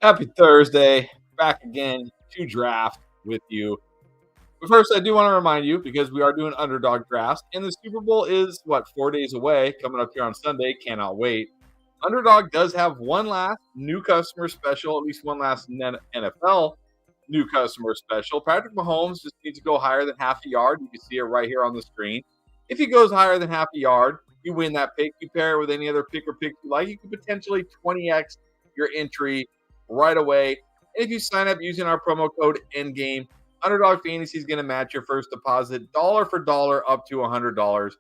Happy Thursday. Back again to draft with you. But first, I do want to remind you because we are doing underdog drafts, and the Super Bowl is 4 days away, coming up here on Sunday. Cannot wait. Underdog does have one last new customer special, at least one last NFL new customer special. Patrick Mahomes just needs to go higher than half a yard. You can see it right here on the screen. If he goes higher than half a yard, you win that pick. You pair it with any other pick or picks you like, you could potentially 20x your entry right away. And if you sign up using our promo code ENDGAME, Underdog Fantasy is going to match your first deposit dollar for dollar up to $100.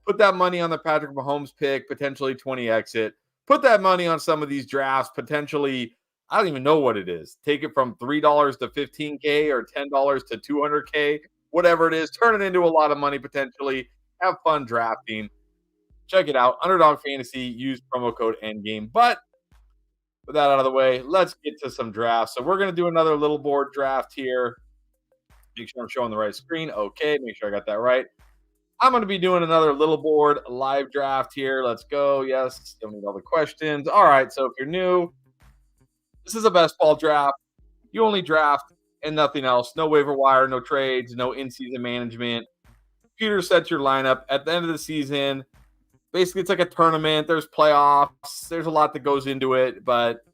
Put that money on the Patrick Mahomes pick, potentially 20x it. Put that money on some of these drafts, potentially, I don't even know what it is. Take it from $3 to 15K or $10 to 200K, whatever it is. Turn it into a lot of money potentially. Have fun drafting. Check it out. Underdog Fantasy. Use promo code ENDGAME. But with that out of the way, let's get to some drafts. So we're going to do another little board draft here. Make sure I'm showing the right screen. Okay, make sure I got that right. I'm going to be doing another little board live draft here. Let's go. Yes, don't need all the questions. All right, so if you're new, this is a best ball draft. You only draft and nothing else. No waiver wire, no trades, no in-season management. Computer sets your lineup. At the end of the season, basically it's like a tournament. There's playoffs. There's a lot that goes into it, but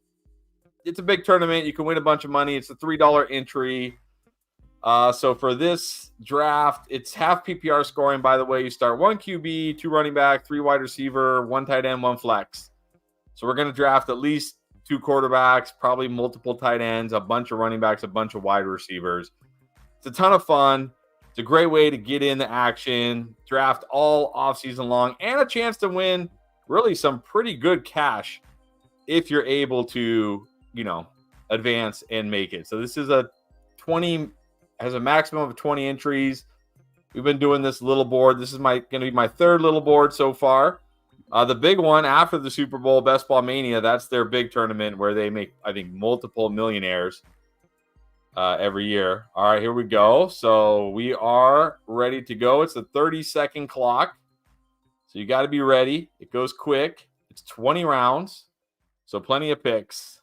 it's a big tournament. You can win a bunch of money. It's a $3 entry. So for this draft, it's half PPR scoring, by the way. You start 1 QB, 2 running back, 3 wide receiver, 1 tight end, 1 flex. So we're going to draft at least 2 quarterbacks, probably multiple tight ends, a bunch of running backs, a bunch of wide receivers. It's a ton of fun. It's a great way to get in the action, draft all offseason long, and a chance to win really some pretty good cash if you're able to, advance and make it. So this is has a maximum of 20 entries. We've been doing this little board. This is going to be my third little board so far. The big one after the Super Bowl, Best Ball Mania, that's their big tournament where they make, I think, multiple millionaires every year. All right, here we go. So we are ready to go. It's a 30-second clock. So you got to be ready. It goes quick. It's 20 rounds. So plenty of picks.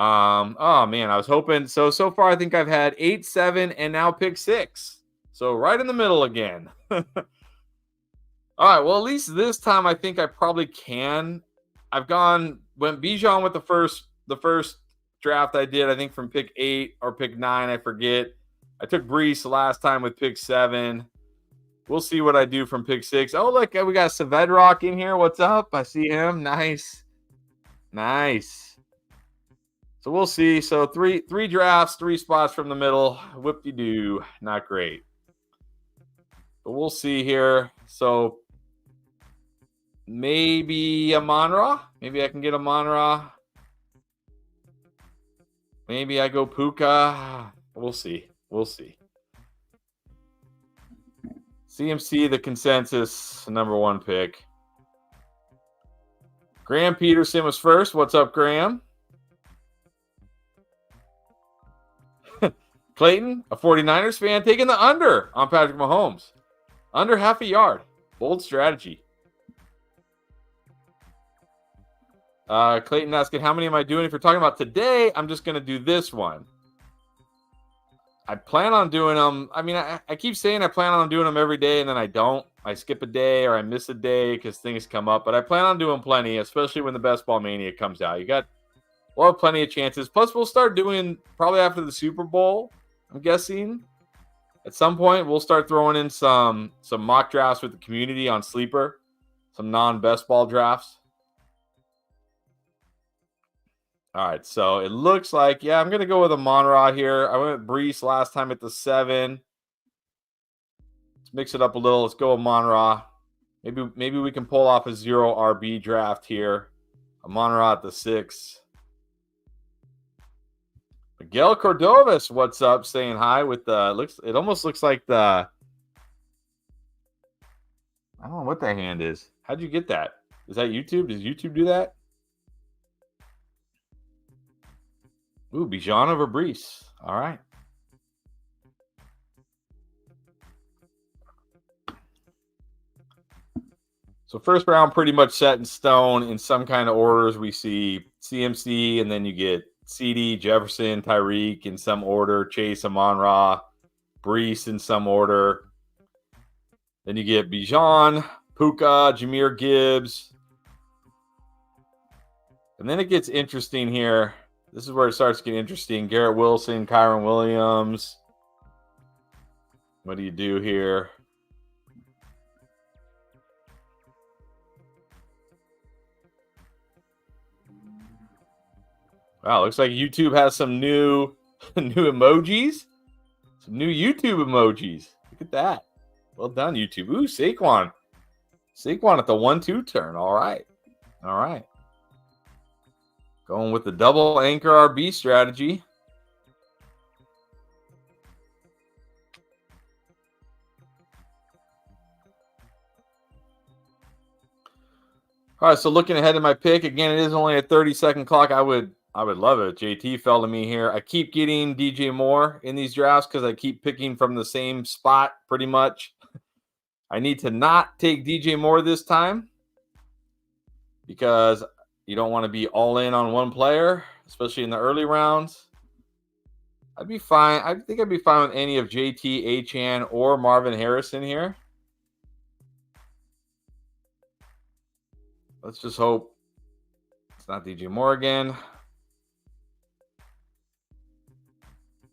Oh man, I was hoping. So far I think I've had 8, 7, and now pick 6. So right in the middle again. All right, well, at least this time I think I probably can. Went Bijan with the first draft I did, I think from pick 8 or pick 9, I forget. I took Brees last time with pick 7. We'll see what I do from pick 6. Oh, look, we got Saavedra in here. What's up? I see him. Nice. So we'll see. So three drafts, 3 spots from the middle. Whoop-de-doo. Not great. But we'll see here. So maybe Amon-Ra. Maybe I can get Amon-Ra. Maybe I go Puka. We'll see. CMC, the consensus number 1 pick. Graham Peterson was first. What's up, Graham? Clayton, a 49ers fan, taking the under on Patrick Mahomes. Under half a yard. Bold strategy. Clayton asking, how many am I doing? If you're talking about today, I'm just going to do this one. I plan on doing them. I mean, I keep saying I plan on doing them every day, and then I don't. I skip a day or I miss a day because things come up. But I plan on doing plenty, especially when the Best Ball Mania comes out. We'll have plenty of chances. Plus, we'll start doing, probably after the Super Bowl, I'm guessing. At some point, we'll start throwing in some mock drafts with the community on Sleeper. Some non-best ball drafts. All right, so it looks like, I'm going to go with Amon-Ra here. I went with Brees last time at the 7. Let's mix it up a little. Let's go Amon-Ra. Maybe we can pull off a 0 RB draft here. Amon-Ra at the 6. Miguel Cordovas, what's up? Saying hi with it almost looks like I don't know what that hand is. How'd you get that? Is that YouTube? Does YouTube do that? Ooh, Bijan over Brees. All right. So first round pretty much set in stone in some kind of orders. We see CMC, and then you get CD, Jefferson, Tyreek in some order, Chase, Amon-Ra, Brees in some order. Then you get Bijan, Puka, Jahmyr Gibbs. And then it gets interesting here. This is where it starts getting interesting. Garrett Wilson, Kyron Williams. What do you do here? Wow, looks like YouTube has some new emojis. Some new YouTube emojis. Look at that. Well done, YouTube. Ooh, Saquon. Saquon at the 1-2 turn. All right. All right. Going with the double anchor RB strategy. All right, so looking ahead at my pick, again, it is only a 30-second clock. I would love it. JT fell to me here. I keep getting DJ Moore in these drafts because I keep picking from the same spot pretty much. I need to not take DJ Moore this time because you don't want to be all in on one player, especially in the early rounds. I'd be fine. I think I'd be fine with any of JT, Achane, or Marvin Harrison here. Let's just hope it's not DJ Moore again.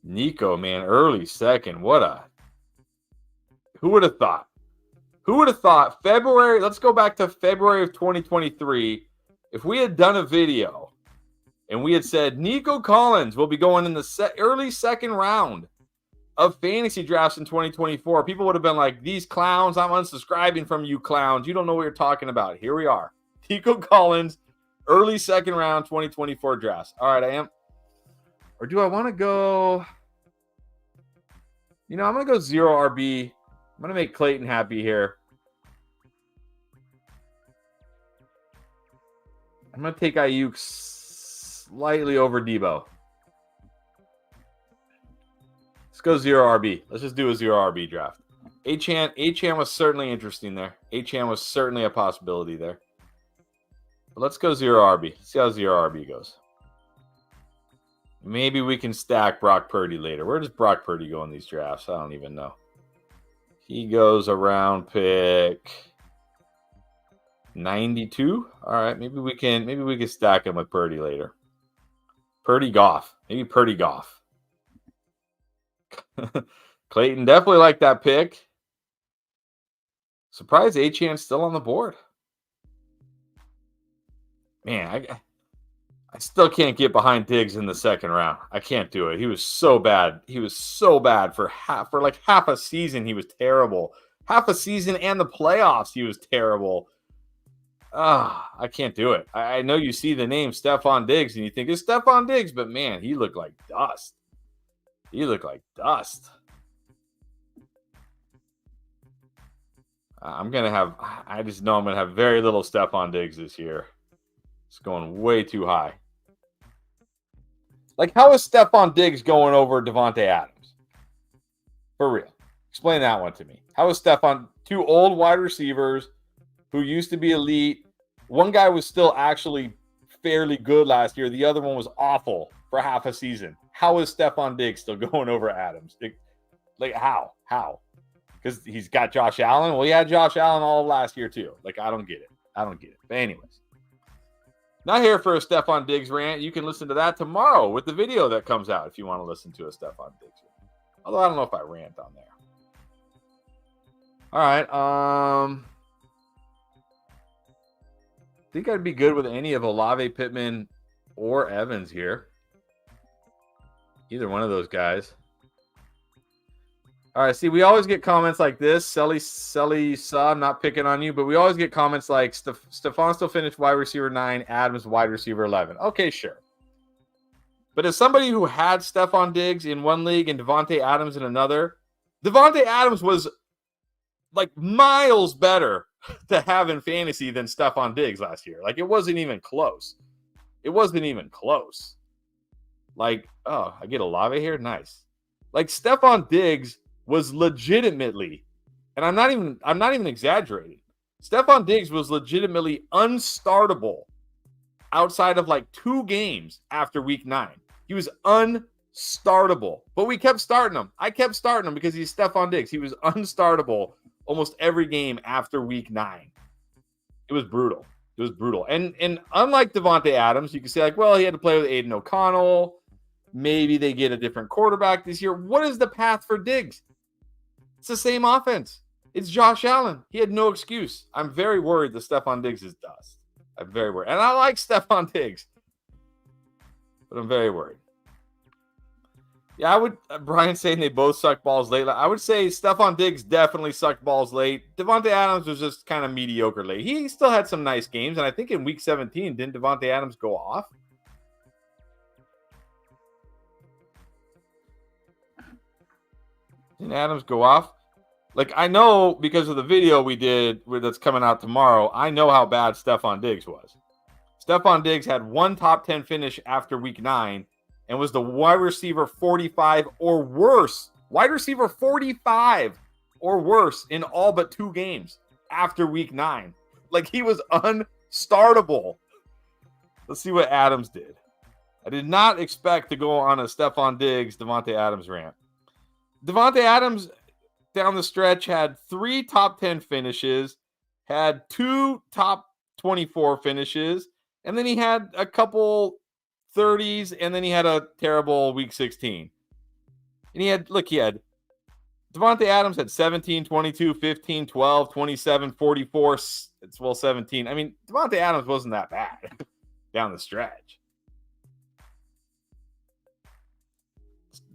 Nico, man, early second. Who would have thought? Who would have thought February? Let's go back to February of 2023. If we had done a video and we had said Nico Collins will be going in the early second round of fantasy drafts in 2024, people would have been like, these clowns, I'm unsubscribing from you clowns. You don't know what you're talking about. Here we are. Nico Collins, early second round 2024 drafts. All right, I am. Or do I want to go? I'm going to go 0 RB. I'm going to make Clayton happy here. I'm going to take Ayuk slightly over Debo. Let's go 0 RB. Let's just do a 0 RB draft. Achane was certainly interesting there. Achane was certainly a possibility there. But let's go 0 RB. See how 0 RB goes. Maybe we can stack Brock Purdy later. Where does Brock Purdy go in these drafts? I don't even know. He goes around pick 92. All right, maybe we can stack him with Purdy later. Purdy Goff. Maybe Purdy Goff. Clayton definitely liked that pick. Surprised Achane's still on the board. Man, I still can't get behind Diggs in the second round. I can't do it. He was so bad. He was so bad for like half a season. He was terrible. Half a season and the playoffs, he was terrible. I can't do it. I know you see the name Stephon Diggs and you think it's Stephon Diggs, but man, he looked like dust. I just know I'm going to have very little Stephon Diggs this year. It's going way too high. Like, how is Stephon Diggs going over Devontae Adams? For real. Explain that one to me. How is Stephon, two old wide receivers who used to be elite? One guy was still actually fairly good last year. The other one was awful for half a season. How is Stephon Diggs still going over Adams? How? Because he's got Josh Allen? Well, he had Josh Allen all of last year too. I don't get it. But anyways. Not here for a Stephon Diggs rant. You can listen to that tomorrow with the video that comes out if you want to listen to a Stephon Diggs rant. Although I don't know if I rant on there. All right. I think I'd be good with any of Olave, Pittman, or Evans here. Either one of those guys. All right, see, we always get comments like this. Selly, I'm not picking on you, but we always get comments like, Stephon still finished wide receiver 9, Adams wide receiver 11. Okay, sure. But as somebody who had Stephon Diggs in one league and Devontae Adams in another, Devontae Adams was like miles better to have in fantasy than Stephon Diggs last year. It wasn't even close. Like, oh, I get Olave here? Nice. Like, Stephon Diggs was legitimately, and I'm not even exaggerating. Stephon Diggs was legitimately unstartable outside of like 2 games after week 9. He was unstartable, but we kept starting him. I kept starting him because he's Stephon Diggs. He was unstartable almost every game after week 9. It was brutal. It was brutal. And unlike Davante Adams, you can say like, well, he had to play with Aiden O'Connell. Maybe they get a different quarterback this year. What is the path for Diggs? It's the same offense. It's Josh Allen. He had no excuse. I'm very worried that Stephon Diggs is dust. I'm very worried. And I like Stephon Diggs, but I'm very worried. Yeah, I would. Brian saying they both suck balls late. I would say Stephon Diggs definitely sucked balls late. Davante Adams was just kind of mediocre late. He still had some nice games, and I think in week 17, didn't Davante Adams go off? Didn't Adams go off? Like, I know because of the video we did that's coming out tomorrow, I know how bad Stephon Diggs was. Stephon Diggs had one top 10 finish after week 9 and was the wide receiver 45 or worse. Wide receiver 45 or worse in all but 2 games after week 9. Like, he was unstartable. Let's see what Adams did. I did not expect to go on a Stephon Diggs, Davante Adams rant. Davante Adams down the stretch had 3 top 10 finishes, had 2 top 24 finishes, and then he had a couple 30s, and then he had a terrible week 16. And he had Davante Adams had 17, 22, 15, 12, 27, 44, it's 17. I mean, Davante Adams wasn't that bad down the stretch.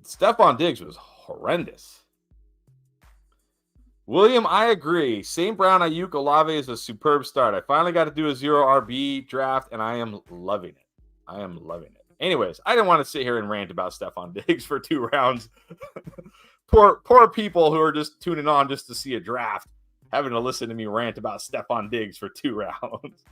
Stephon Diggs was horrendous. William, I agree. St. Brown, Ayuk, Olave is a superb start. I finally got to do a 0 RB draft, and I am loving it. I am loving it. Anyways, I didn't want to sit here and rant about Stephon Diggs for 2 rounds. poor people who are just tuning on just to see a draft, having to listen to me rant about Stephon Diggs for 2 rounds.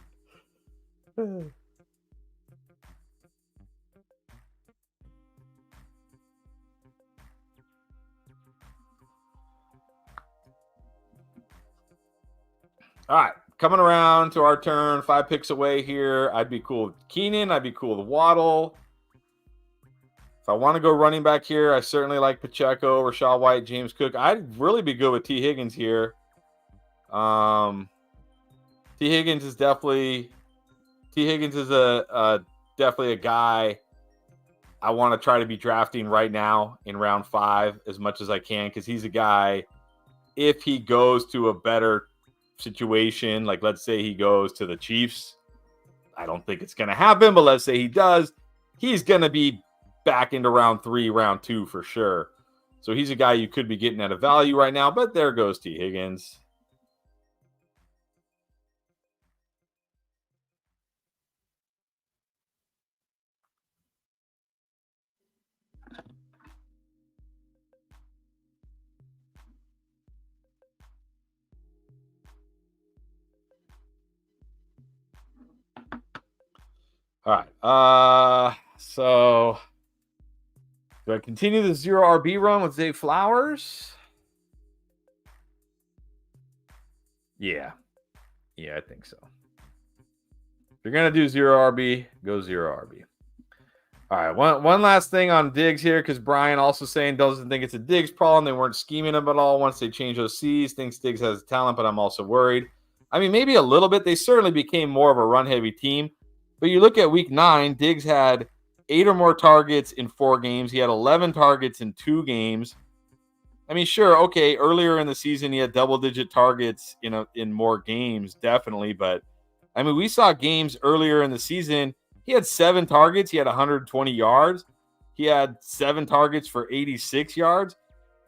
All right, coming around to our turn, 5 picks away here. I'd be cool with Keenan. I'd be cool with Waddle. If I want to go running back here, I certainly like Pacheco, Rachaad White, James Cook. I'd really be good with T. Higgins here. T. Higgins is definitely definitely a guy I want to try to be drafting right now in round 5 as much as I can, because he's a guy, if he goes to a better situation, like let's say he goes to the Chiefs, I don't think it's going to happen, but let's say he does, he's going to be back into round 3, round 2 for sure. So he's a guy you could be getting at a value right now, but there goes T. Higgins. All right. So do I continue the 0 RB run with Zay Flowers? Yeah, I think so. If you're gonna do 0 RB, go 0 RB. All right, one last thing on Diggs here, because Brian also saying doesn't think it's a Diggs problem. They weren't scheming him at all once they changed OCs. Thinks Diggs has talent, but I'm also worried. I mean, maybe a little bit. They certainly became more of a run-heavy team. But you look at week 9, Diggs had 8 or more targets in 4 games. He had 11 targets in 2 games. I mean, sure, okay, earlier in the season he had double-digit targets in more games, definitely. But, I mean, we saw games earlier in the season. He had 7 targets. He had 120 yards. He had 7 targets for 86 yards.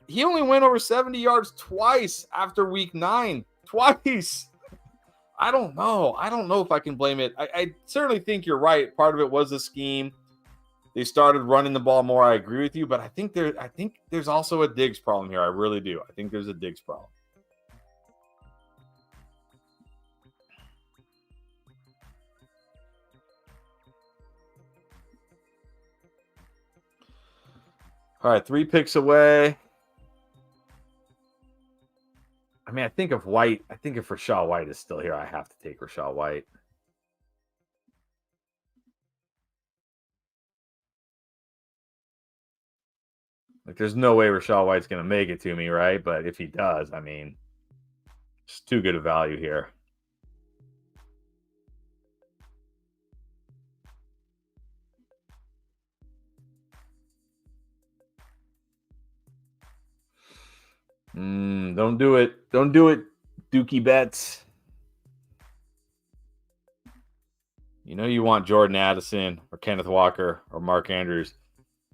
He only went over 70 yards twice after week 9. Twice. I don't know. I don't know if I can blame it. I certainly think you're right. Part of it was a scheme. They started running the ball more. I agree with you, but I think there's also a Diggs problem here. I really do. I think there's a Diggs problem. All right, 3 picks away. I mean, I think if Rachaad White is still here, I have to take Rachaad White. Like, there's no way Rachaad White's going to make it to me, right? But if he does, I mean, it's too good a value here. Don't do it. Don't do it, Dookie Betts. You know you want Jordan Addison or Kenneth Walker or Mark Andrews.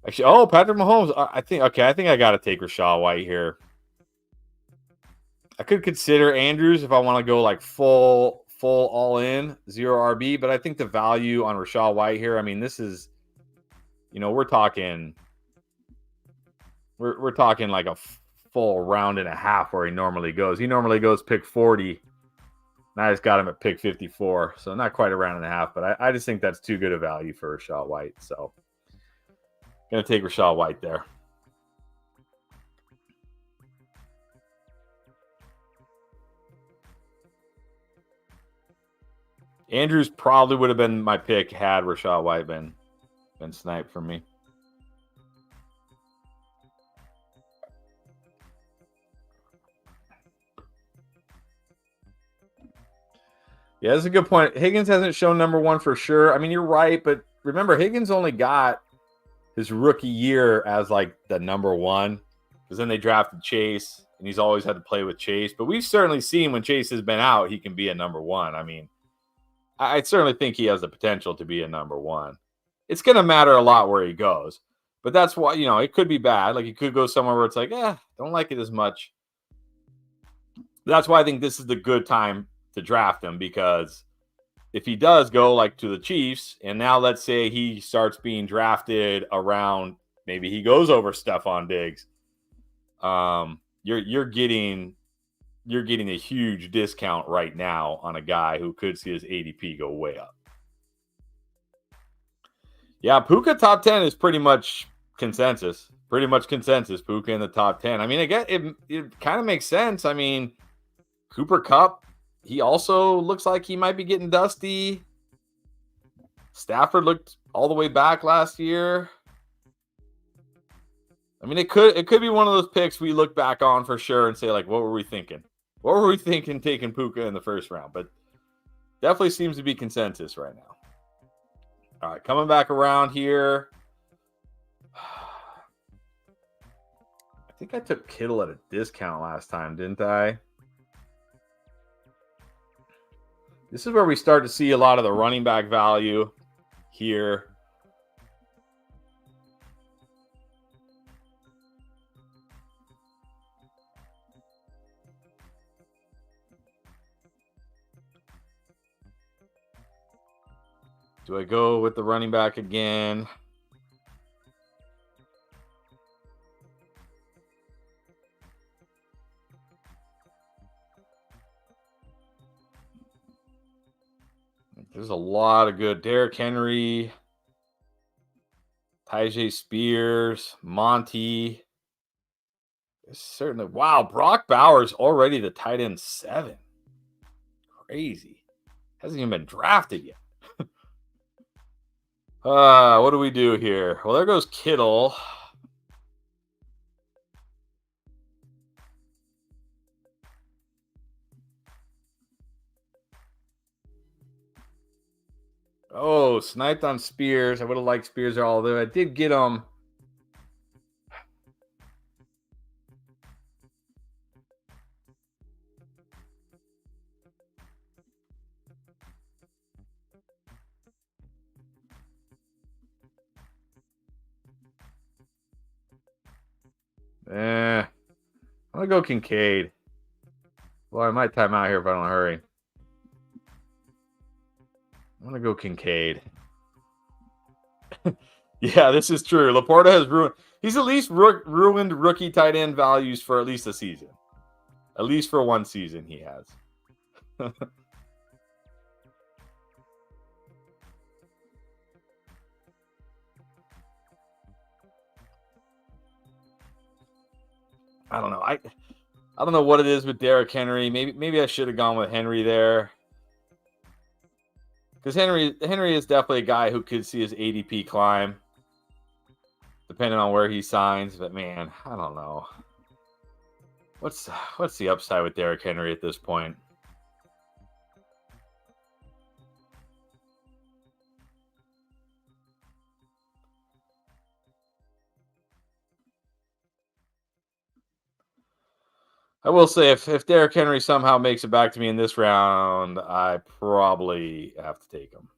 Actually, Patrick Mahomes. I think I got to take Rachaad White here. I could consider Andrews if I want to go like full all in, 0 RB, but I think the value on Rachaad White here, I mean, this is, we're talking like a full round and a half where he normally goes. He normally goes pick 40. And I just got him at pick 54. So not quite a round and a half, but I just think that's too good a value for Rachaad White. So going to take Rachaad White there. Andrews probably would have been my pick had Rachaad White been sniped from me. Yeah, that's a good point. Higgins hasn't shown number one for sure. I mean, you're right, but remember, Higgins only got his rookie year as like the number one because then they drafted Chase, and he's always had to play with Chase. But we've certainly seen when Chase has been out, he can be a number one. I mean, I certainly think he has the potential to be a number one. It's going to matter a lot where he goes, but that's why, it could be bad. Like, he could go somewhere where it's like, don't like it as much. That's why I think this is the good time to draft him, because if he does go like to the Chiefs, and now let's say he starts being drafted around, maybe he goes over Stephon Diggs, you're getting a huge discount right now on a guy who could see his ADP go way up. Yeah, Puka top 10 is pretty much consensus. Puka in the top 10. I mean, again, it kind of makes sense. I mean, Cooper Kupp, he also looks like he might be getting dusty. Stafford looked all the way back last year. I mean, it could be one of those picks we look back on for sure and say, like, what were we thinking? What were we thinking taking Puka in the first round? But definitely seems to be consensus right now. All right, coming back around here. I think I took Kittle at a discount last time, didn't I? This is where we start to see a lot of the running back value here. Do I go with the running back again? There's a lot of good. Derrick Henry, Tyjae Spears, Monty. Certainly. Wow, Brock Bowers already the tight end 7. Crazy. Hasn't even been drafted yet. What do we do here? Well, there goes Kittle. Oh, sniped on Spears. I would have liked Spears, although I did get him. I'm going to go Kincaid. Well, I might time out here if I don't hurry. I'm going to go Kincaid. Yeah, this is true. Laporta has ruined. He's at least ruined rookie tight end values for at least a season. At least for one season he has. I don't know. I don't know what it is with Derrick Henry. Maybe I should have gone with Henry there. Because Henry is definitely a guy who could see his ADP climb. depending on where he signs. But man, I don't know. What's the upside with Derrick Henry at this point? I will say if Derrick Henry somehow makes it back to me in this round, I probably have to take him.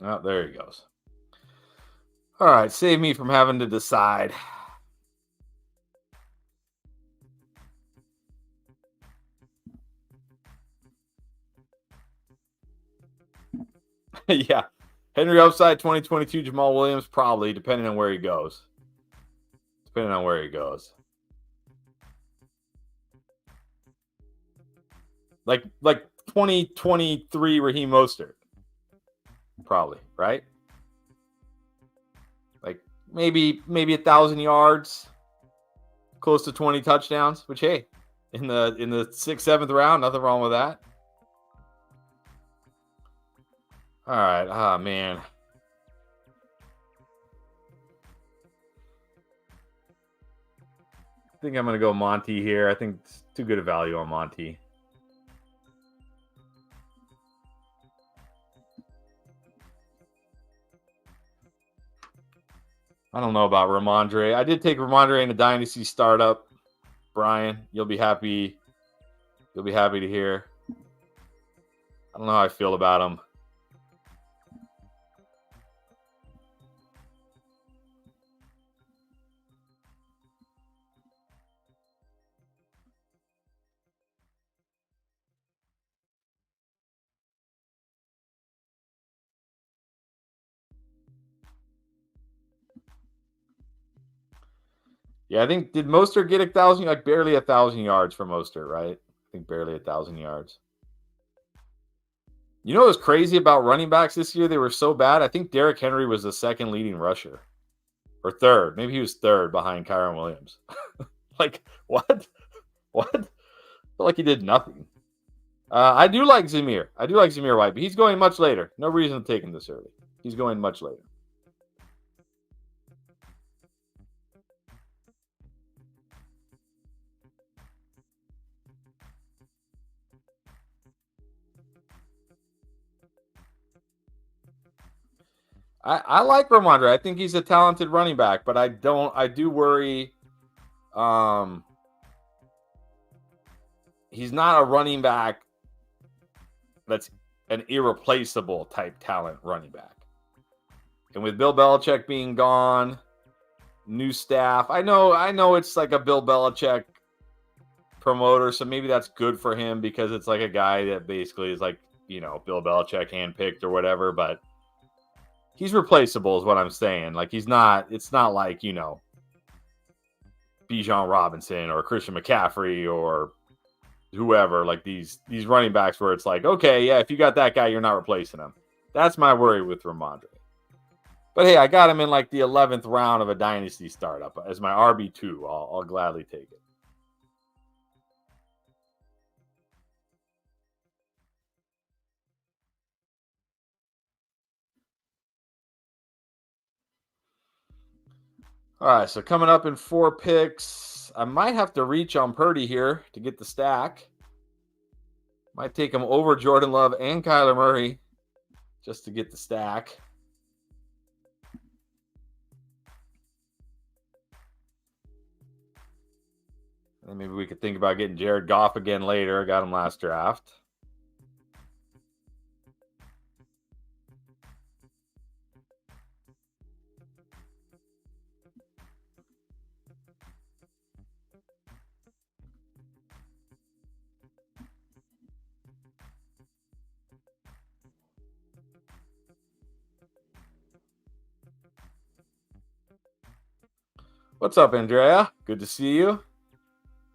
Oh, there he goes. All right, save me from having to decide. Yeah. Henry upside 2022, Jamal Williams, probably, depending on where he goes. Depending on where he goes. Like 2023 Raheem Mostert. Probably, right? Like maybe 1,000 yards, close to 20 touchdowns, which hey, in the 6th, 7th round, nothing wrong with that. All right. Ah, man. I think I'm going to go Monty here. I think it's too good a value on Monty. I don't know about Ramondre. I did take Ramondre in a dynasty startup. Brian, you'll be happy. You'll be happy to hear. I don't know how I feel about him. Yeah, I think did Mostert get 1,000? Like barely 1,000 yards for Mostert, right? I think barely 1,000 yards. You know what's crazy about running backs this year? They were so bad. I think Derrick Henry was the second leading rusher, or third. Maybe he was third behind Kyren Williams. Like what? What? I feel like he did nothing. I do like Zamir. I do like Zamir White, but he's going much later. No reason to take him this early. He's going much later. I like Ramondre. I think he's a talented running back, but I do worry. He's not a running back that's an irreplaceable type talent running back. And with Bill Belichick being gone, new staff, I know it's like a Bill Belichick promoter, so maybe that's good for him because it's like a guy that basically is like, Bill Belichick handpicked or whatever, but he's replaceable is what I'm saying. Like it's not like, Bijan Robinson or Christian McCaffrey or whoever, like these running backs where it's like, okay, yeah, if you got that guy, you're not replacing him. That's my worry with Ramondre. But hey, I got him in like the 11th round of a dynasty startup as my RB2. I'll gladly take it. All right, so coming up in 4 picks, I might have to reach on Purdy here to get the stack. Might take him over Jordan Love and Kyler Murray just to get the stack. And maybe we could think about getting Jared Goff again later. I got him last draft. What's up, Andrea? Good to see you.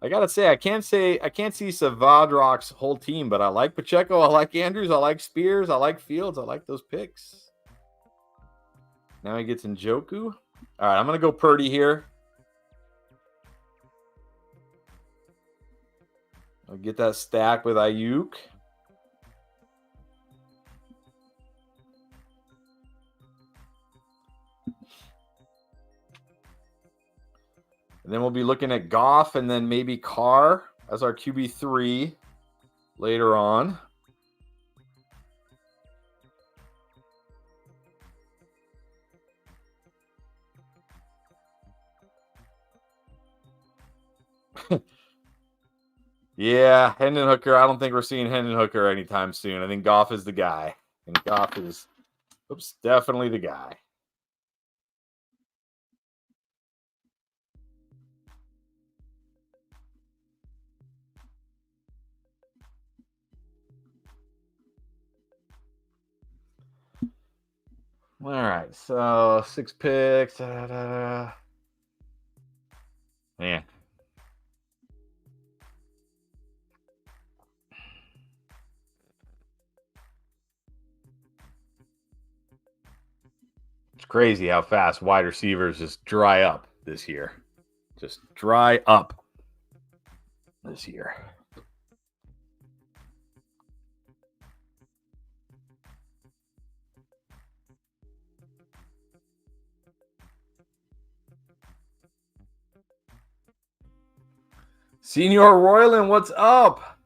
I gotta say, I can't see Savadrock's whole team, but I like Pacheco, I like Andrews, I like Spears, I like Fields, I like those picks. Now he gets Njoku. All right, I'm gonna go Purdy here. I'll get that stack with Ayuk. And then we'll be looking at Goff and then maybe Carr as our QB3 later on. Yeah, Hendon Hooker. I don't think we're seeing Hendon Hooker anytime soon. I think Goff is the guy. And Goff is, definitely the guy. All right, so 6 picks. Yeah. It's crazy how fast wide receivers just dry up this year. Just dry up this year. Senior Royland, what's up?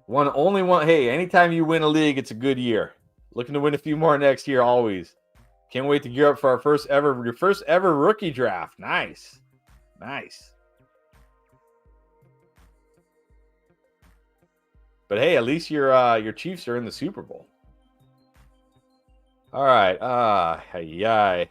Only one. Hey, anytime you win a league, it's a good year. Looking to win a few more next year, always. Can't wait to gear up for your first ever rookie draft. Nice. But hey, at least your Chiefs are in the Super Bowl. All right. Hey.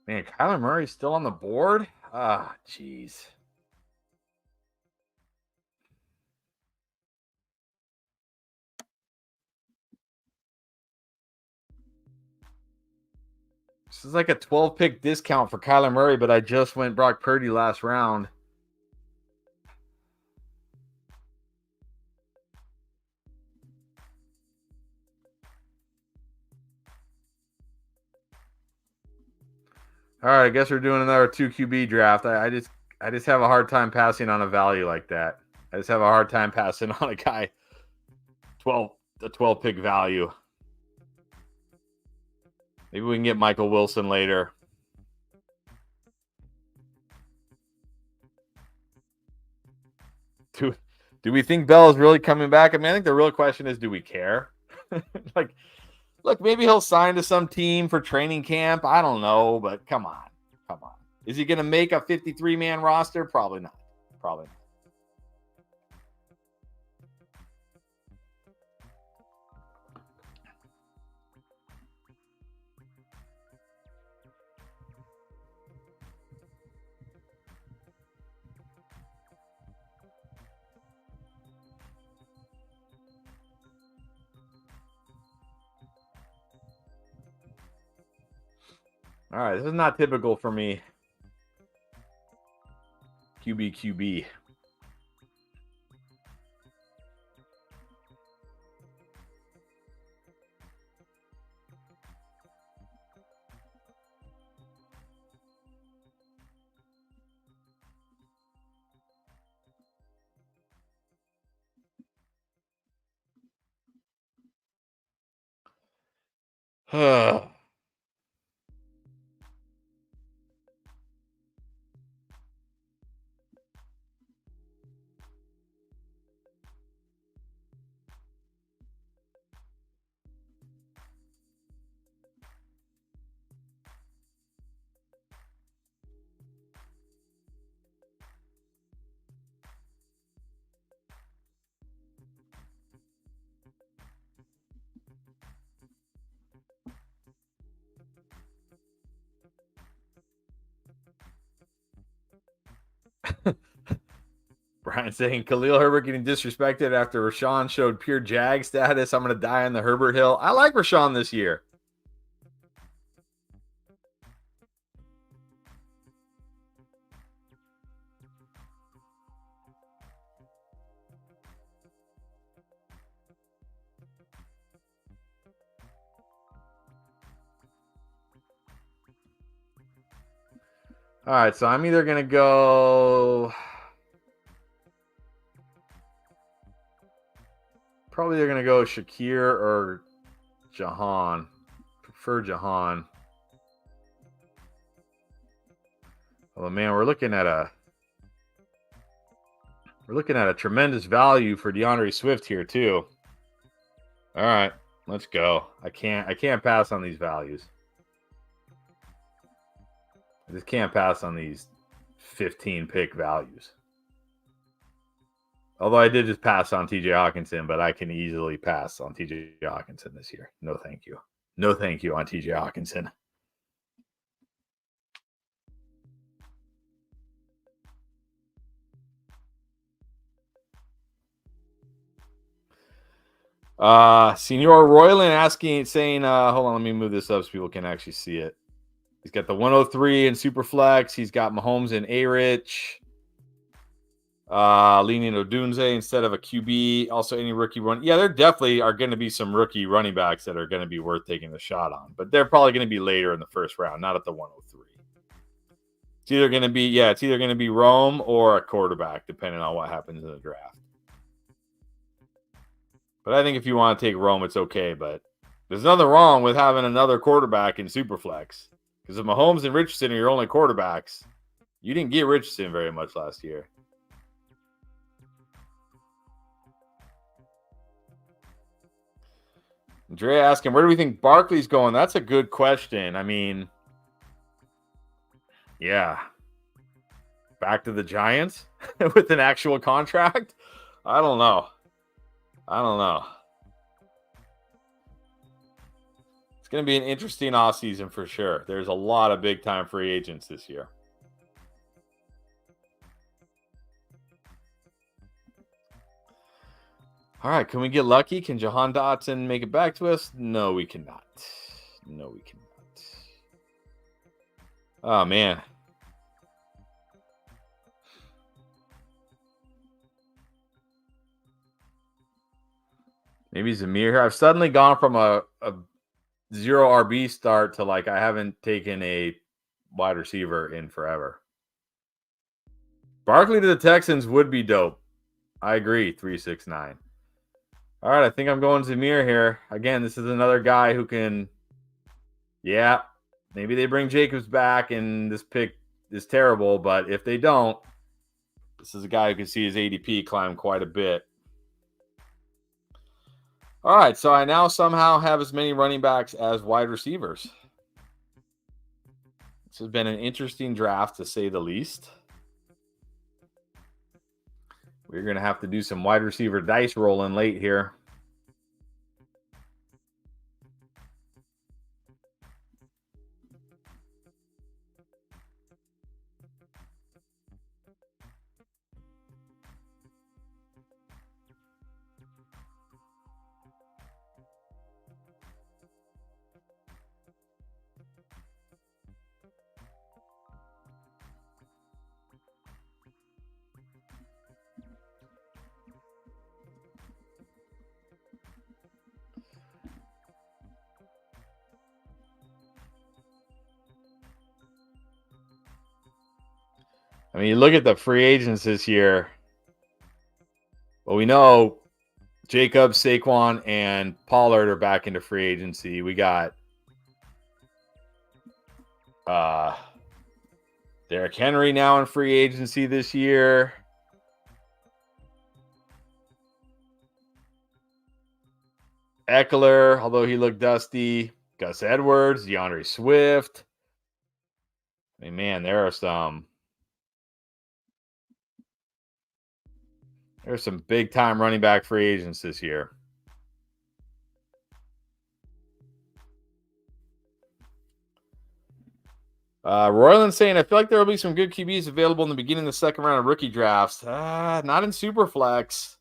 Man, Kyler Murray's still on the board? Jeez. This is like a 12-pick discount for Kyler Murray, but I just went Brock Purdy last round. All right, I guess we're doing another 2 QB draft. I just have a hard time passing on a value like that. I just have a hard time passing on a guy 12 pick value. Maybe we can get Michael Wilson later. Do we think Bell is really coming back? I mean, I think the real question is, do we care? Like, look, maybe he'll sign to some team for training camp. I don't know, but come on. Is he going to make a 53-man roster? Probably not. All right, this is not typical for me. QB. Brian saying Khalil Herbert getting disrespected after Rashawn showed pure Jag status. I'm going to die on the Herbert hill. I like Rashawn this year. All right, so I'm either going to go. Probably they're going to go Shakir or Jahan. Prefer Jahan. Oh man, we're looking at a tremendous value for DeAndre Swift here too. All right, let's go. I can't pass on these values. I just can't pass on these 15 pick values. Although I did just pass on TJ Hawkinson, but I can easily pass on TJ Hawkinson this year. No, thank you. No, thank you on TJ Hawkinson. Senor Royland saying, hold on, let me move this up so people can actually see it. He's got the 103 in Superflex. He's got Mahomes and A-Rich. Leaning Odunze instead of a QB. Also, any rookie run. Yeah, there definitely are going to be some rookie running backs that are going to be worth taking a shot on, but they're probably going to be later in the first round, not at the 103. It's either going to be Rome or a quarterback, depending on what happens in the draft. But I think if you want to take Rome, it's okay. But there's nothing wrong with having another quarterback in Superflex. Because if Mahomes and Richardson are your only quarterbacks, you didn't get Richardson very much last year. Andrea asking, where do we think Barkley's going? That's a good question. I mean, yeah. Back to the Giants with an actual contract? I don't know. It's going to be an interesting offseason for sure. There's a lot of big-time free agents this year. All right, can we get lucky? Can Jahan Dotson make it back to us? No, we cannot. Oh, man. Maybe Zamir here. I've suddenly gone from a 0 RB start to like I haven't taken a wide receiver in forever. Barkley to the Texans would be dope. I agree, 369. All right, I think I'm going Zamir here. Again, this is another guy who can, yeah, maybe they bring Jacobs back and this pick is terrible, but if they don't, this is a guy who can see his ADP climb quite a bit. All right, so I now somehow have as many running backs as wide receivers. This has been an interesting draft, to say the least. We're going to have to do some wide receiver dice rolling late here. I mean, you look at the free agents this year. Well, we know Jacobs, Saquon, and Pollard are back into free agency. We got Derrick Henry now in free agency this year. Eckler, although he looked dusty. Gus Edwards, DeAndre Swift. I mean, man, there are some big-time running back free agents this year. Royland saying, I feel like there will be some good QBs available in the beginning of the second round of rookie drafts. Not in Superflex.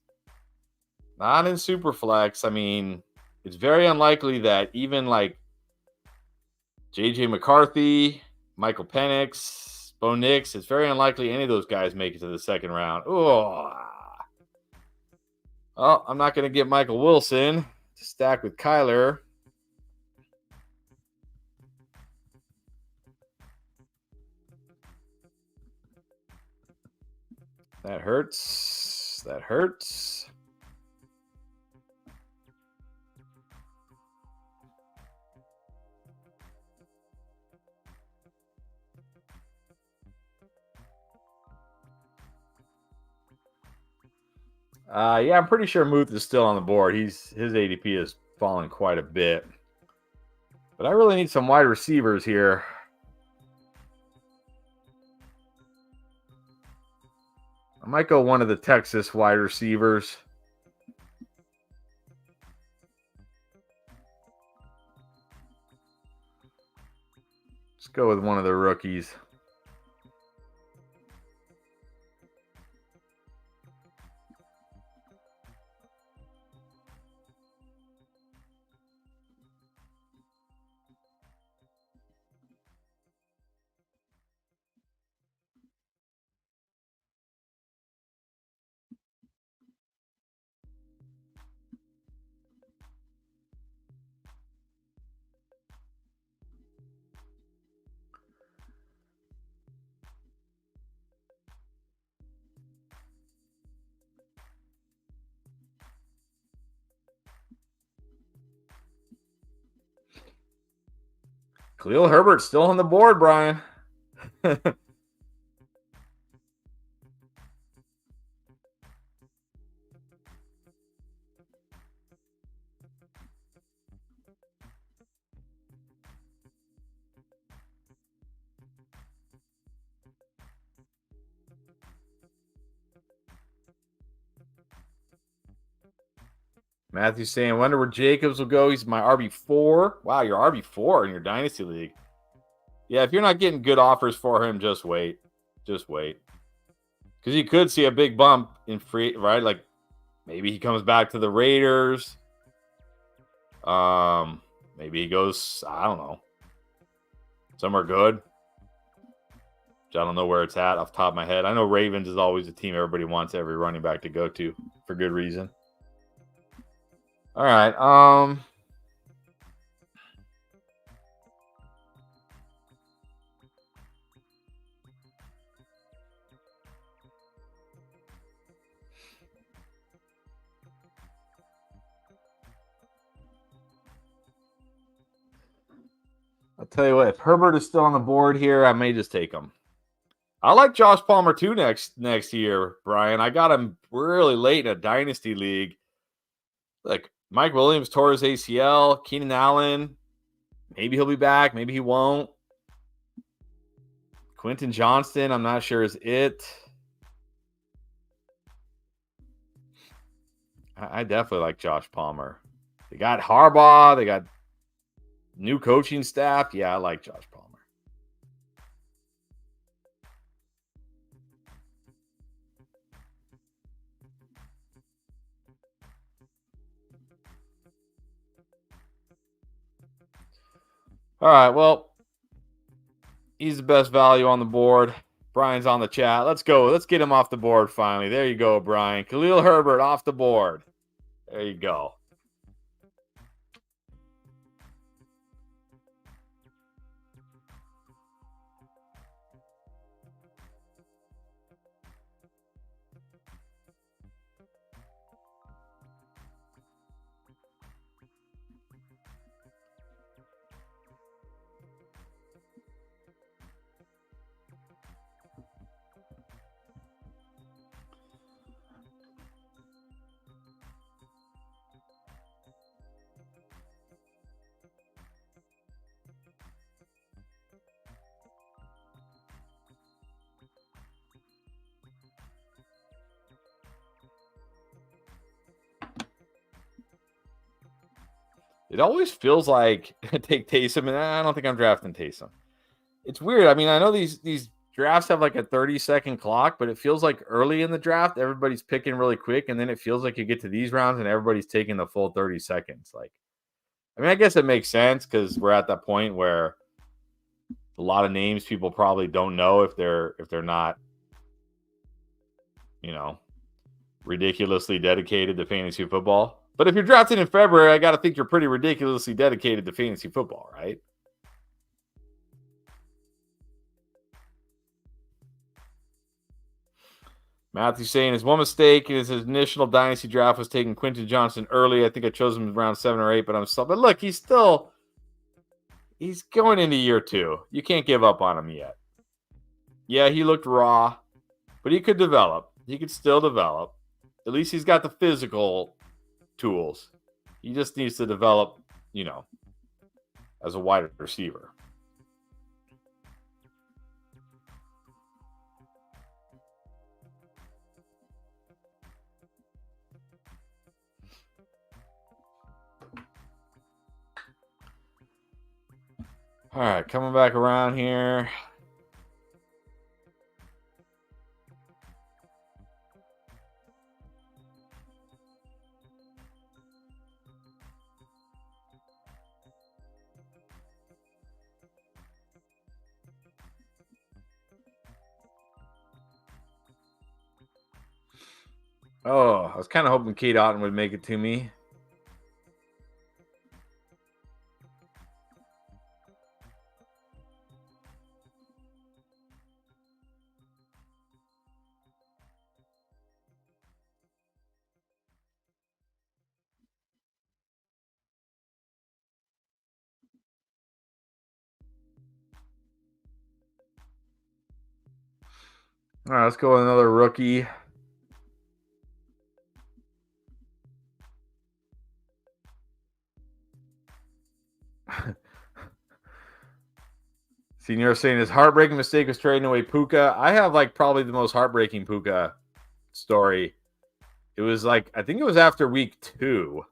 I mean, it's very unlikely that even like J.J. McCarthy, Michael Penix, Bo Nix, it's very unlikely any of those guys make it to the second round. Oh, I'm not going to get Michael Wilson to stack with Kyler. That hurts. That hurts. Yeah, I'm pretty sure Muth is still on the board. His ADP is falling quite a bit. But I really need some wide receivers here. I might go one of the Texas wide receivers. Let's go with one of the rookies. Khalil Herbert's still on the board, Brian. Matthew's saying, wonder where Jacobs will go. He's my RB4. Wow, you're RB4 in your Dynasty League. Yeah, if you're not getting good offers for him, just wait. Just wait. Because you could see a big bump in free, right? Like maybe he comes back to the Raiders. Maybe he goes, I don't know, somewhere good. Which I don't know where it's at off the top of my head. I know Ravens is always a team everybody wants every running back to go to for good reason. All right. I'll tell you what, if Herbert is still on the board here, I may just take him. I like Josh Palmer too next year, Brian. I got him really late in a dynasty league. Like Mike Williams tore his ACL, Keenan Allen, maybe he'll be back, maybe he won't. Quentin Johnston, I'm not sure is it. I definitely like Josh Palmer. They got Harbaugh, they got new coaching staff. Yeah, I like Josh Palmer. All right, well, he's the best value on the board. Brian's on the chat. Let's go. Let's get him off the board finally. There you go, Brian. Khalil Herbert off the board. There you go. It always feels like take Taysom, and I don't think I'm drafting Taysom. It's weird. I mean, I know these drafts have like a 30-second clock, but it feels like early in the draft, everybody's picking really quick, and then it feels like you get to these rounds and everybody's taking the full 30 seconds. Like, I mean, I guess it makes sense because we're at that point where a lot of names people probably don't know if they're not, you know, ridiculously dedicated to fantasy football. But if you're drafted in February, I got to think you're pretty ridiculously dedicated to fantasy football, right? Matthew saying his one mistake is his initial dynasty draft was taking Quentin Johnson early. I think I chose him around 7 or 8, but but look, he's going into year 2. You can't give up on him yet. Yeah, he looked raw, but he could develop. He could still develop. At least he's got the physical tools. He just needs to develop, as a wide receiver. All right, coming back around here. Oh, I was kind of hoping Kate Otten would make it to me. All right, let's go with another rookie. Senior saying his heartbreaking mistake was trading away Puka. I have probably the most heartbreaking Puka story. It was I think it was after week 2.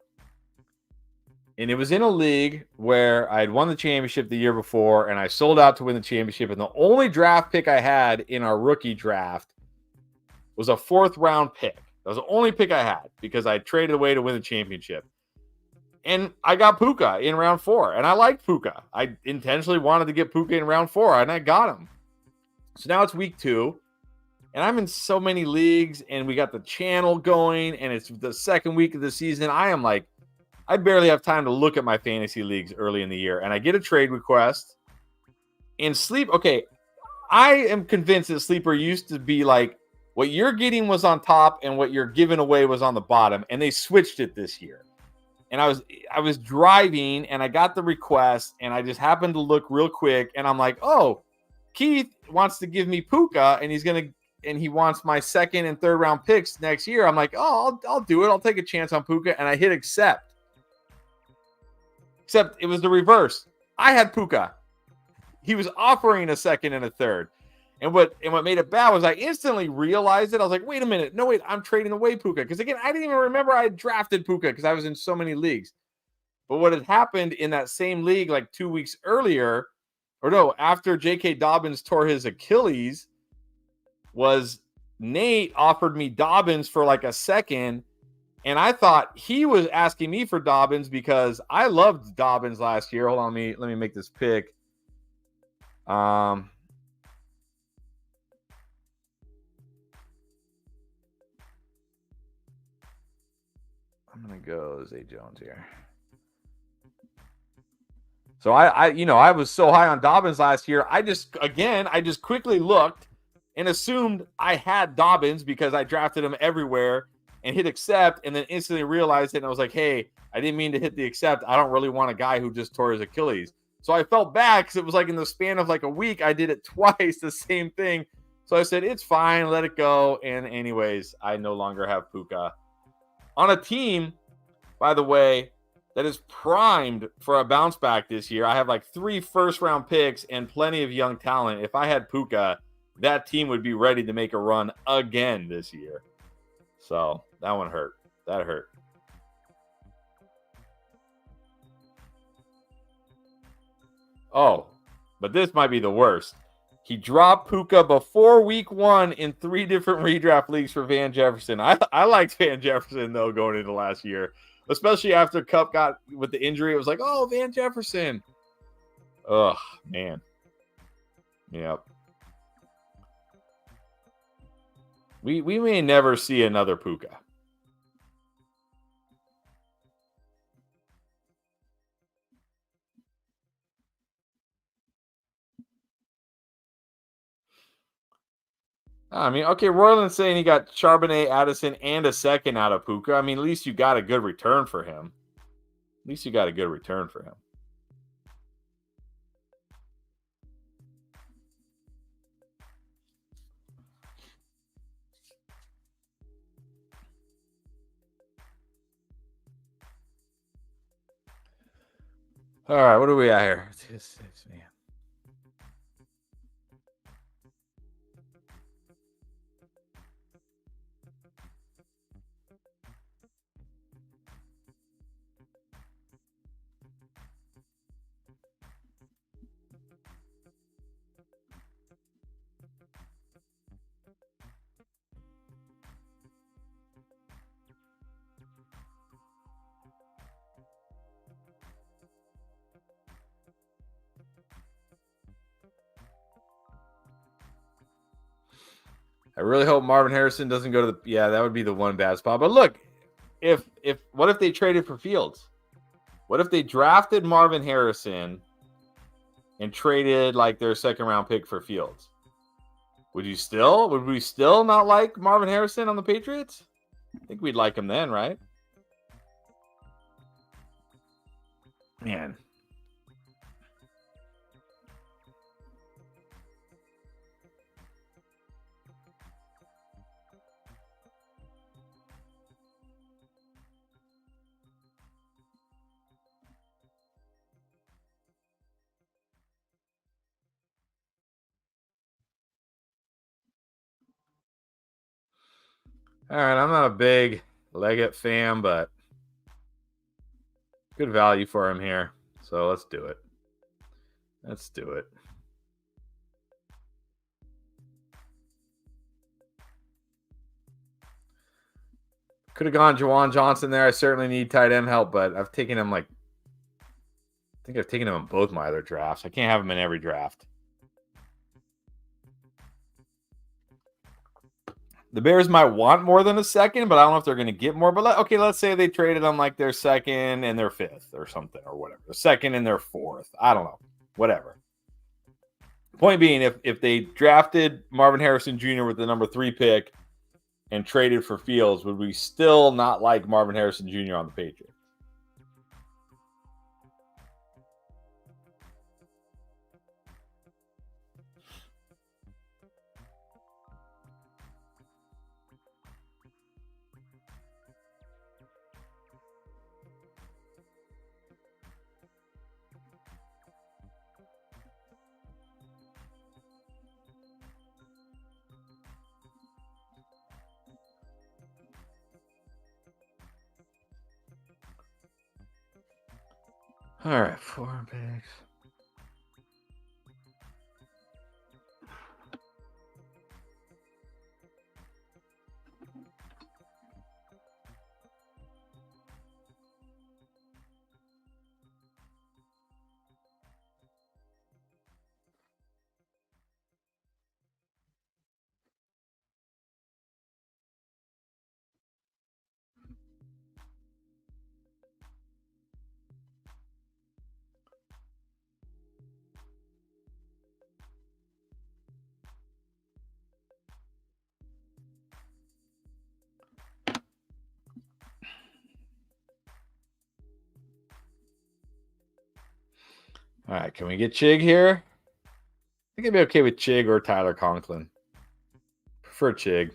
And it was in a league where I had won the championship the year before, and I sold out to win the championship. And the only draft pick I had in our rookie draft was a 4th round pick. That was the only pick I had because I traded away to win the championship. And I got Puka in round 4, and I liked Puka. I intentionally wanted to get Puka in round 4, and I got him. So now it's week 2, and I'm in so many leagues, and we got the channel going, and it's the second week of the season. I barely have time to look at my fantasy leagues early in the year, and I get a trade request. And I am convinced that Sleeper used to be what you're getting was on top and what you're giving away was on the bottom, and they switched it this year. And I was driving and I got the request and I just happened to look real quick and I'm like, oh, Keith wants to give me Puka and he wants my 2nd and 3rd round picks next year. I'm like, oh, I'll do it. I'll take a chance on Puka. And I hit accept. Except it was the reverse. I had Puka. He was offering a 2nd and a 3rd. And what made it bad was I instantly realized it. I was like, wait a minute. No, wait, I'm trading away Puka. Because again, I didn't even remember I had drafted Puka because I was in so many leagues. But what had happened in that same league 2 weeks earlier, or no, after J.K. Dobbins tore his Achilles, was Nate offered me Dobbins for a 2nd. And I thought he was asking me for Dobbins because I loved Dobbins last year. Hold on, let me make this pick. I'm going to go Zay Jones here. So I was so high on Dobbins last year. I just quickly looked and assumed I had Dobbins because I drafted him everywhere and hit accept and then instantly realized it. And I was like, hey, I didn't mean to hit the accept. I don't really want a guy who just tore his Achilles. So I felt bad because it was in the span of a week, I did it twice, the same thing. So I said, it's fine, let it go. And anyways, I no longer have Puka. On a team, by the way, that is primed for a bounce back this year. I have 3 first-round picks and plenty of young talent. If I had Puka, that team would be ready to make a run again this year. So that one hurt. That hurt. Oh, but this might be the worst. He dropped Puka before week 1 in 3 different redraft leagues for Van Jefferson. I liked Van Jefferson, though, going into last year, especially after Kupp got with the injury. It was like, oh, Van Jefferson. Ugh, man. Yep. We may never see another Puka. I mean, okay, Royland's saying he got Charbonnet, Addison, and a second out of Puka. I mean, at least you got a good return for him. At least you got a good return for him. All right, what are we at here? 2-6, man. I really hope Marvin Harrison doesn't go to the. Yeah, that would be the one bad spot. But look, if what if they traded for Fields? What if they drafted Marvin Harrison and traded like their second round pick for Fields? Would we still not like Marvin Harrison on the Patriots? I think we'd like him then, right? Man. All right, I'm not a big Leggett fan, but good value for him here. So let's do it. Let's do it. Could have gone Juwan Johnson there. I certainly need tight end help, but I've taken him I think I've taken him in both my other drafts. I can't have him in every draft. The Bears might want more than a second, but I don't know if they're going to get more. But let's say they traded on like their second and their fifth or something or whatever. The second and their fourth. I don't know. Whatever. Point being, if they drafted Marvin Harrison Jr. with the number 3 pick and traded for Fields, would we still not like Marvin Harrison Jr. on the Patriots? All right, 4 picks. All right, can we get Chig here? I think I'd be okay with Chig or Tyler Conklin. Prefer Chig.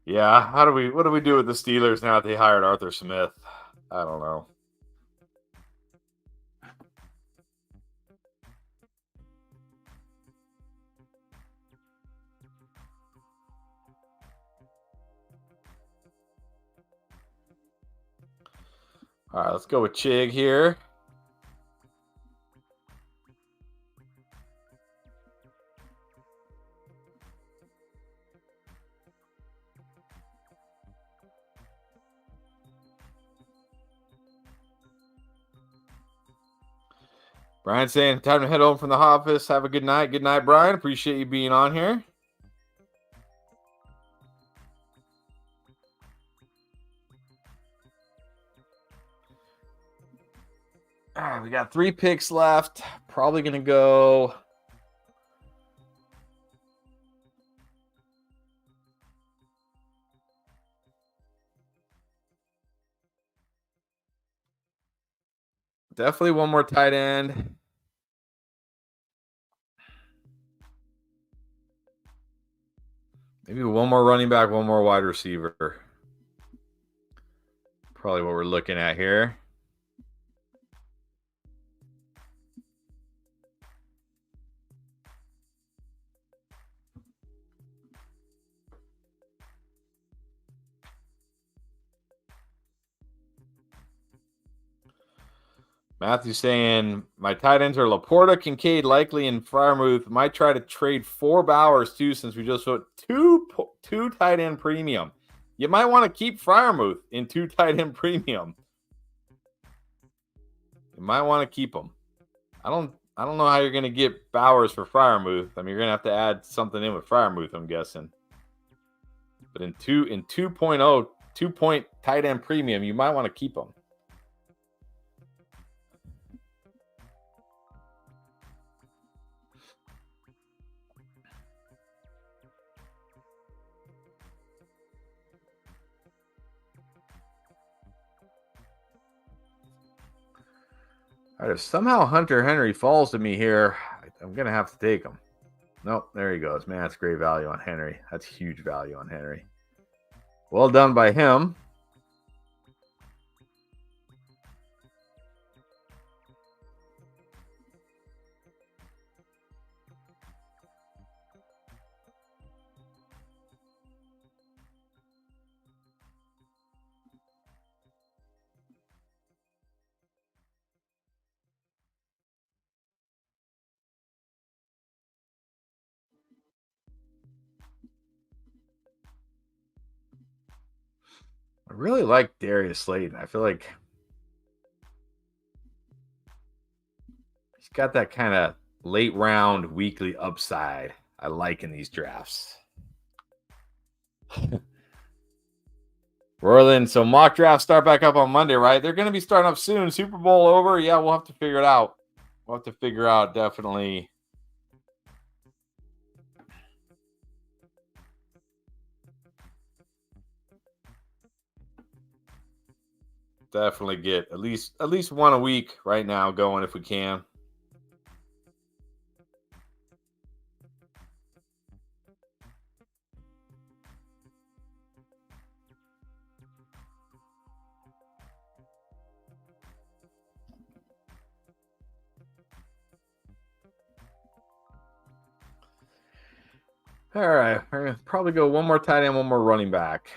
Yeah, what do we do with the Steelers now that they hired Arthur Smith? I don't know. All right, let's go with Chig here. Brian saying time to head home from the office. Have a good night. Good night, Brian. Appreciate you being on here. All right, we got 3 picks left. Probably going to go. Definitely one more tight end. Maybe one more running back, one more wide receiver. Probably what we're looking at here. Matthew's saying my tight ends are Laporta, Kincaid, Likely, and Freiermuth. Might try to trade 4 Bowers too, since we just put two tight end premium. You might want to keep Freiermuth in 2 tight end premium. You might want to keep him. I don't know how you're going to get Bowers for Freiermuth. I mean, you're going to have to add something in with Freiermuth, I'm guessing. But in 2.0, 2-point tight end premium, you might want to keep him. All right, if somehow Hunter Henry falls to me here, I'm going to have to take him. Nope, there he goes. Man, that's great value on Henry. That's huge value on Henry. Well done by him. I really like Darius Slayton. I feel like he's got that kind of late round weekly upside I like in these drafts. Roland, so mock drafts start back up on Monday, right? They're going to be starting up soon. Super Bowl over. Yeah, we'll have to figure it out. We'll have to figure out definitely. Definitely get at least one a week right now going if we can. All right, we're gonna probably go one more tight end, one more running back.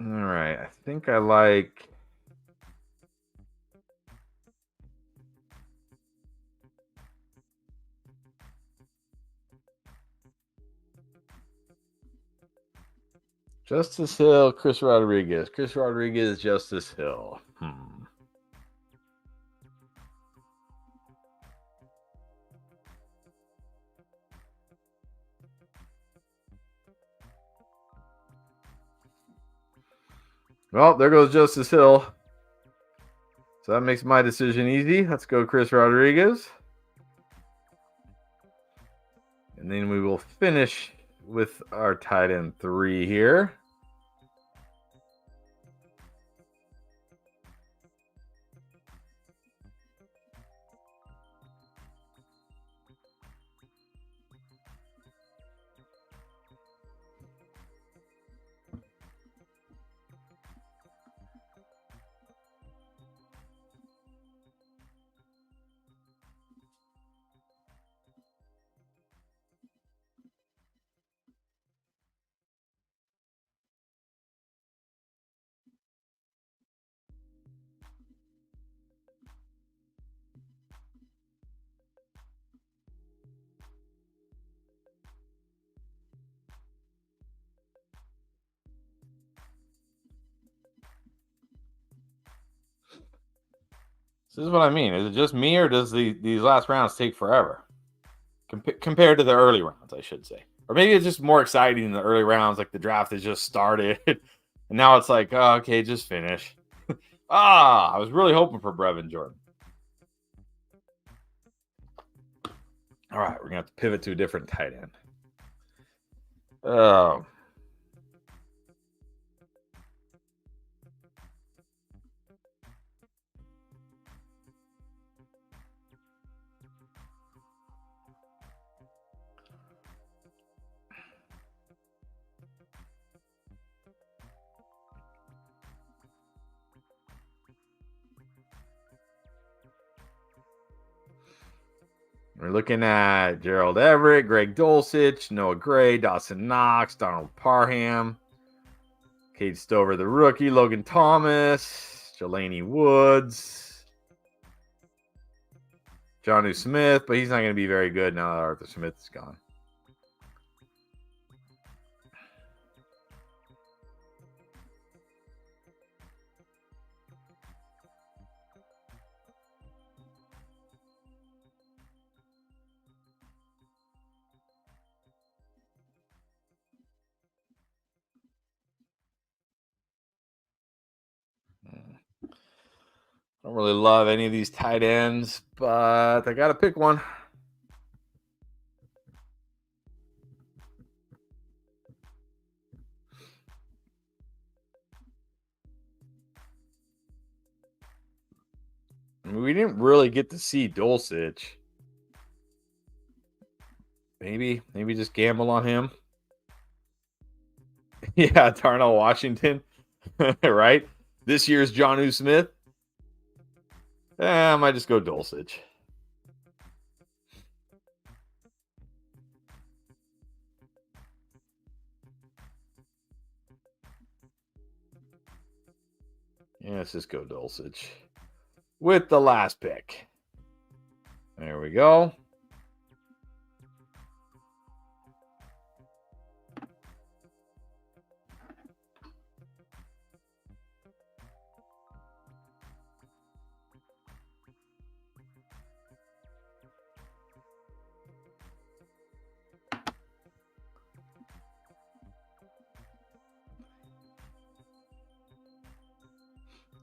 All right, I think I like. Justice Hill, Chris Rodriguez. Chris Rodriguez, Justice Hill. Well, there goes Justice Hill. So that makes my decision easy. Let's go Chris Rodriguez. And then we will finish with our tight end 3 here. This is what I mean. Is it just me, or does these last rounds take forever compared to the early rounds? I should say, or maybe it's just more exciting in the early rounds. Like the draft has just started, and now it's like, oh, okay, just finish. I was really hoping for Brevin Jordan. All right, we're gonna have to pivot to a different tight end. Oh. We're looking at Gerald Everett, Greg Dulcich, Noah Gray, Dawson Knox, Donald Parham, Cade Stover, the rookie, Logan Thomas, Jelani Woods, Jonnu Smith, but he's not going to be very good now that Arthur Smith is gone. I don't really love any of these tight ends, but I got to pick one. I mean, we didn't really get to see Dulcich. Maybe just gamble on him. Yeah, Darnell Washington, right? This year's Jonnu Smith. I might just go Dulcich. Yeah, let's just go Dulcich with the last pick. There we go.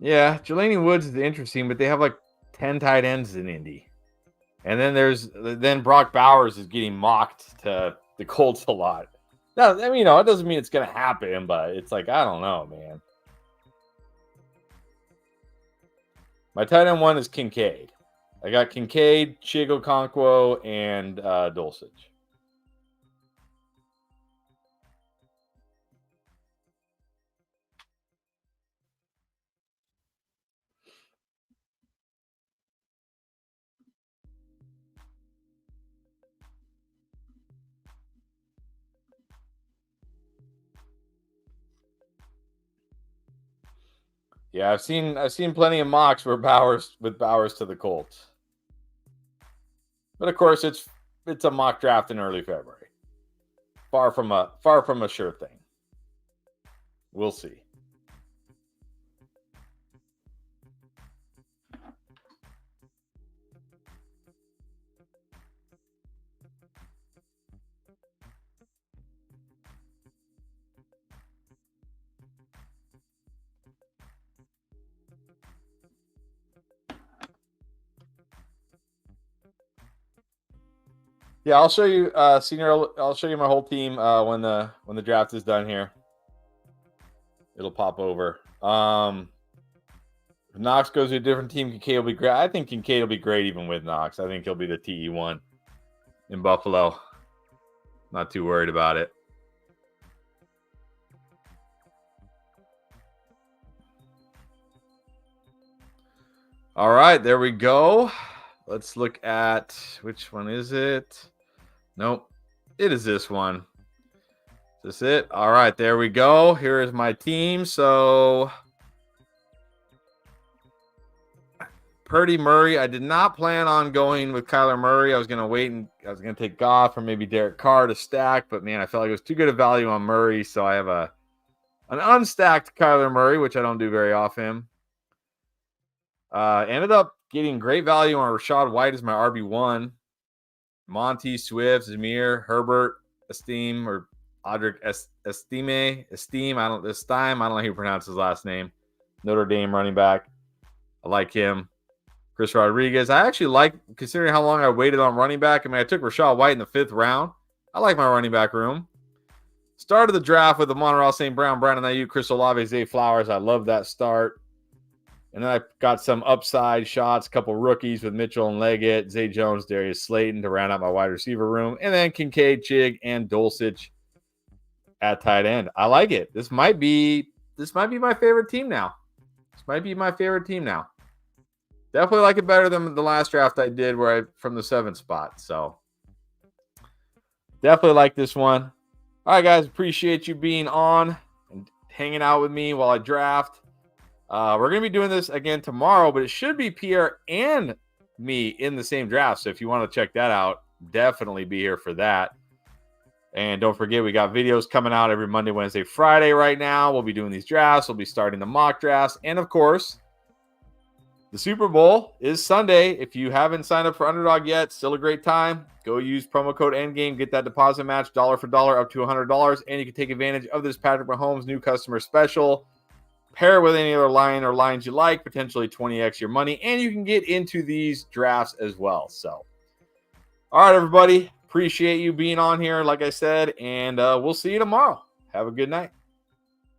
Yeah, Jelani Woods is interesting, but they have like 10 tight ends in Indy. And then Brock Bowers is getting mocked to the Colts a lot. Now, I mean, it doesn't mean it's going to happen, but it's like, I don't know, man. My tight end 1 is Kincaid. I got Kincaid, Chigokonkwo, and Dulcich. Yeah, I've seen plenty of mocks where Bowers to the Colts. But of course, it's a mock draft in early February. Far from a sure thing. We'll see. Yeah, I'll show you, senior. I'll show you my whole team when the draft is done here. It'll pop over. If Knox goes to a different team, Kincaid will be great. I think Kincaid will be great even with Knox. I think he'll be the TE1 in Buffalo. Not too worried about it. All right, there we go. Let's look at which one is it? Nope, it is this one. Is this it? All right, there we go. Here is my team. So Purdy, Murray. I did not plan on going with Kyler Murray. I was going to wait and I was going to take Goff or maybe Derek Carr to stack, but man, I felt like it was too good a value on Murray, so I have an unstacked Kyler Murray, which I don't do very often. Ended up getting great value on Rachaad White as my RB1. Monty, Swift, Zamir, Herbert, Esteem, or Audric Esteem. I don't know how you pronounce his last name. Notre Dame running back. I like him. Chris Rodriguez. I actually like, considering how long I waited on running back. I mean, I took Rachaad White in the 5th round. I like my running back room. Started the draft with Amon-Ra St. Brown, Brandon Aiyuk, Chris Olave, Zay Flowers. I love that start. And then I got some upside shots, a couple rookies with Mitchell and Leggett, Zay Jones, Darius Slayton to round out my wide receiver room. And then Kincaid, Chig, and Dulcich at tight end. I like it. This might be my favorite team now. Definitely like it better than the last draft I did from the 7th spot. So definitely like this one. All right, guys. Appreciate you being on and hanging out with me while I draft. We're going to be doing this again tomorrow, but it should be Pierre and me in the same draft. So if you want to check that out, definitely be here for that. And don't forget, we got videos coming out every Monday, Wednesday, Friday right now. We'll be doing these drafts. We'll be starting the mock drafts. And, of course, the Super Bowl is Sunday. If you haven't signed up for Underdog yet, still a great time. Go use promo code ENDGAME. Get that deposit match dollar for dollar up to $100. And you can take advantage of this Patrick Mahomes new customer special. Pair it with any other line or lines you like, potentially 20x your money, and you can get into these drafts as well. So, all right, everybody. Appreciate you being on here, like I said, and we'll see you tomorrow. Have a good night.